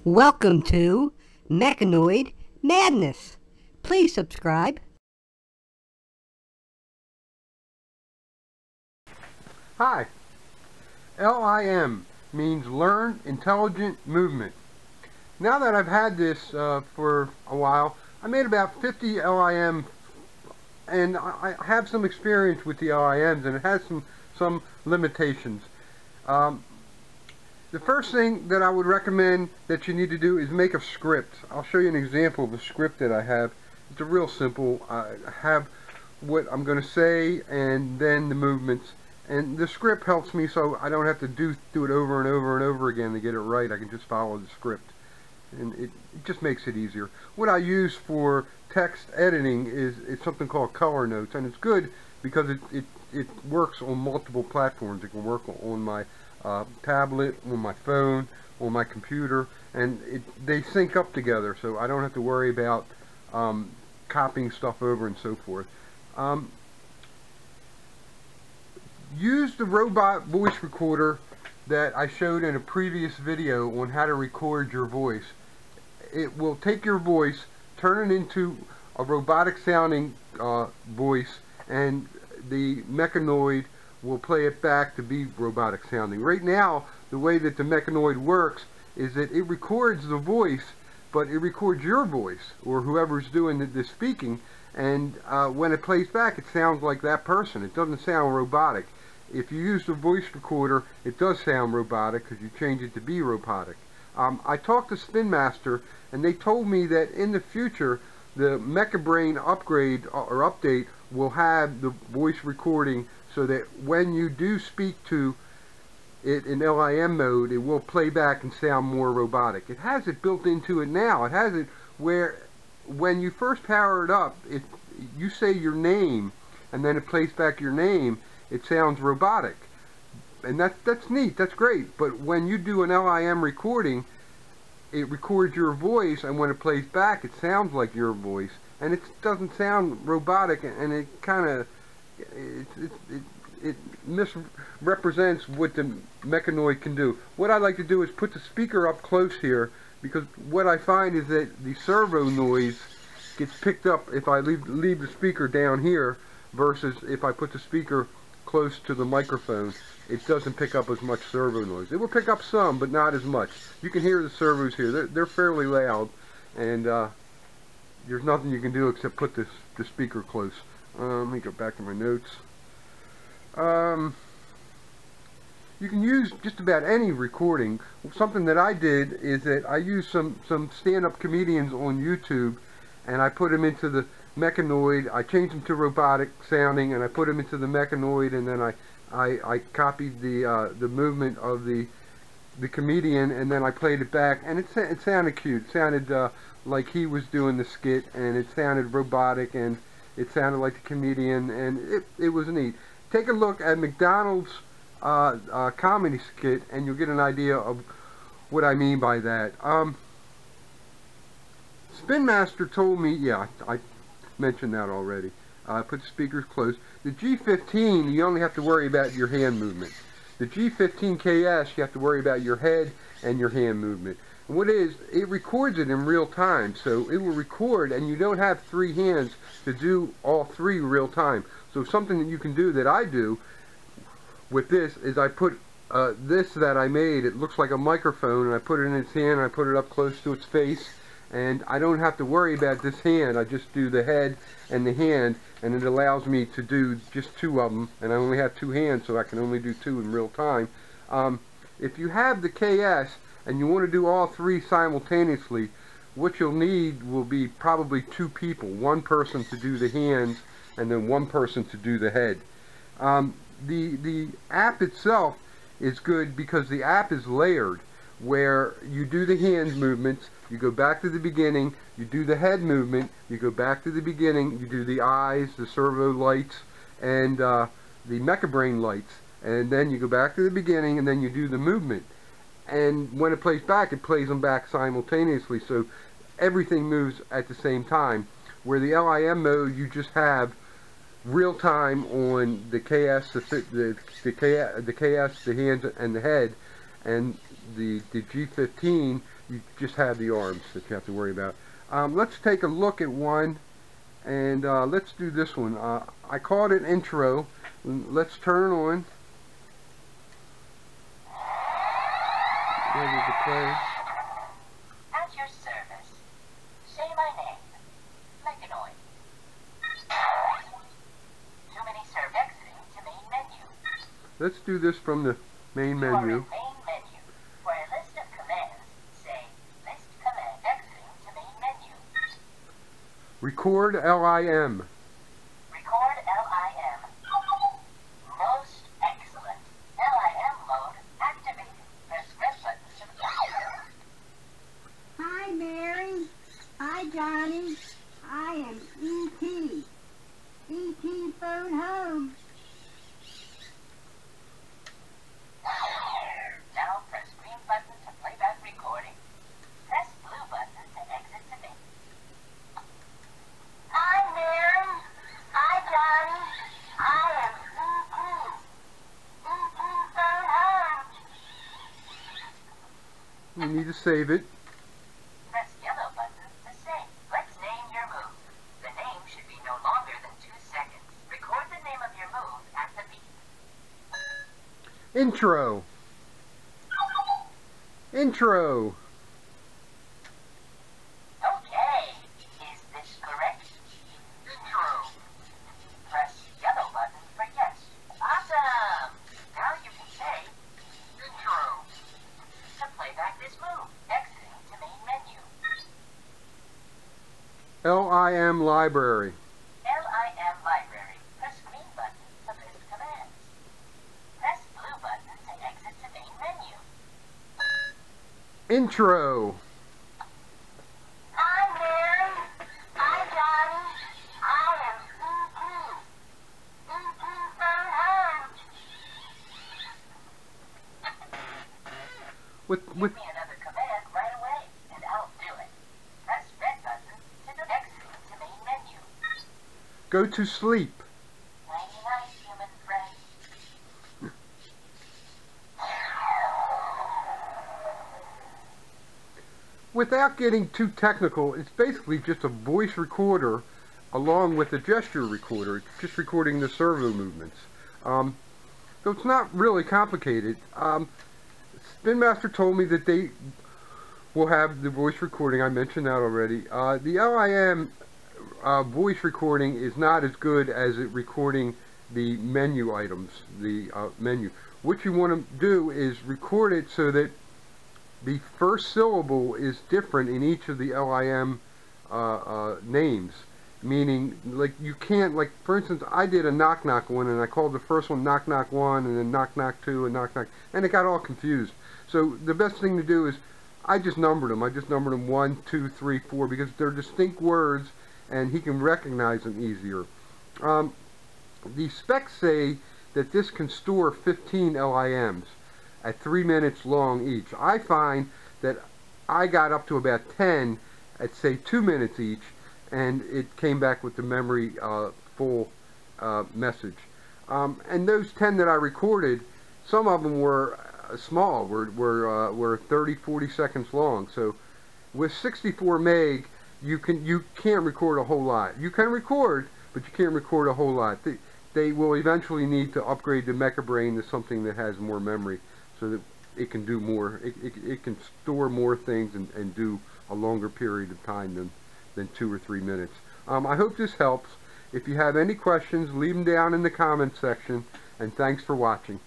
Welcome to MeccaNoid Madness. Please subscribe. Hi. LIM means Learn Intelligent Movement. Now that I've had this for a while, I made about 50 LIM, and I have some experience with the LIMs, and it has some limitations. The first thing that I would recommend that you need to do is make a script. I'll show you an example of a script that I have. It's a real simple. I have what I'm going to say and then the movements. And the script helps me so I don't have to do it over and over and over again to get it right. I can just follow the script. And it just makes it easier. What I use for text editing is something called color notes. And it's good because it works on multiple platforms. It can work on my tablet, on my phone, on my computer. And they sync up together so I don't have to worry about copying stuff over and so forth. Use the robot voice recorder that I showed in a previous video on how to record your voice. It will take your voice, turn it into a robotic sounding voice, and the MeccaNoid will play it back to be robotic sounding. Right now, the way that the MeccaNoid works is that it records the voice, but it records your voice, or whoever's doing the speaking, and when it plays back, it sounds like that person. It doesn't sound robotic. If you use the voice recorder, it does sound robotic because you change it to be robotic. I talked to Spin Master, and they told me that in the future, the MeccaBrain upgrade or update will have the voice recording so that when you do speak to it in LIM mode, it will play back and sound more robotic. It has it built into it now. It has it where when you first power it up, you say your name, and then it plays back your name. It sounds robotic, and that's neat, that's great. But when you do an LIM recording, it records your voice, and when it plays back, it sounds like your voice, and it doesn't sound robotic, and it kind of it misrepresents what the MeccaNoid can do. What I like to do is put the speaker up close here, because what I find is that the servo noise gets picked up if I leave the speaker down here versus if I put the speaker close to the microphone. It doesn't pick up as much servo noise. It will pick up some, but not as much. You can hear the servos here. They're fairly loud, and there's nothing you can do except put the speaker close. Let me go back to my notes. You can use just about any recording. Something that I did is that I used some stand-up comedians on YouTube, and I put them into the MeccaNoid. I changed them to robotic sounding, and I put them into the MeccaNoid, and then I copied the movement of the comedian, and then I played it back, and it sounded cute. It sounded like he was doing the skit, and it sounded robotic, and it sounded like the comedian, and it was neat. Take a look at McDonald's comedy skit, and you'll get an idea of what I mean by that. Spin Master told me, yeah, I mentioned that already. Put the speakers close. The G15, you only have to worry about your hand movement. The G15ks, you have to worry about your head and your hand movement. And what it records it in real time. So it will record, and you don't have three hands to do all three real time. So something that you can do that I do with this is I put this that I made, it looks like a microphone, and I put it in its hand, and I put it up close to its face. And I don't have to worry about this hand. I just do the head and the hand, and it allows me to do just two of them, and I only have two hands, so I can only do two in real time. If you have the KS and you want to do all three simultaneously, what you'll need will be probably two people, one person to do the hands and then one person to do the head. The app itself is good because the app is layered, where you do the hand movements, you go back to the beginning, you do the head movement, you go back to the beginning, you do the eyes, the servo lights, and the MeccaBrain lights, and then you go back to the beginning, and then you do the movement. And when it plays back, it plays them back simultaneously, so everything moves at the same time. Where the LIM mode, you just have real time on the KS, the KS, the hands, and the head, and the G15, You just have the arms that you have to worry about. Let's take a look at one, and let's do this one. I called it intro. Let's turn on. Ready to play. At your service. Say my name. MeccaNoid. Too many served exiting to main menu. Let's do this from the main You are in menu. main menu. For a list of commands, say list command exiting to main menu. Record LIM. Record LIM. Most excellent. LIM mode activated. Press red button to fire. Hi, Mary. Hi, Johnny. I am E.T. E.T. phone home. Now press green button to playback recording. Press blue button to exit to main. Hi, Mary. Hi, Johnny. I am E.T. E.T. phone home. You need to save it. Press yellow button to save. Let's name your move. The name should be no longer than 2 seconds. Record the name of your move at the beep. Intro. Intro. Okay. Is this correct? Intro. Press yellow button for yes. Awesome. Now you can say intro. To play back this move, exiting to main menu. LIM library. LIM library. Press green button to list commands. Press blue button to exit to main menu. Intro. Hi, Mary. Hi, Johnny. I am E.T. E.T. phone home. With Give me another command right away, and I'll do it. Press red button to exit to main menu. go to sleep. Nighty night, human friend. Without getting too technical, it's basically just a voice recorder along with a gesture recorder. It's just recording the servo movements. So it's not really complicated. Spin Master told me that they will have the voice recording. I mentioned that already. The LIM voice recording is not as good as it recording the menu items, the menu. What you want to do is record it so that the first syllable is different in each of the LIM names. Meaning, like, you can't, like, for instance, I did a knock knock one, and I called the first one knock knock 1, and then knock knock 2, and knock knock, and it got all confused. So the best thing to do is, I just numbered them. I just numbered them 1, 2, 3, 4, because they're distinct words, and he can recognize them easier. The specs say that this can store 15 LIMs at 3 minutes long each. I find that I got up to about 10 at, say, 2 minutes each, and it came back with the memory full message. And those 10 that I recorded, some of them were small, were 30, 40 seconds long. So with 64 meg, you can't record a whole lot. You can record, but you can't record a whole lot. They will eventually need to upgrade the Mecha Brain to something that has more memory, so that it can do more. It can store more things and do a longer period of time than 2 or 3 minutes. I hope this helps. If you have any questions, leave them down in the comments section, and thanks for watching.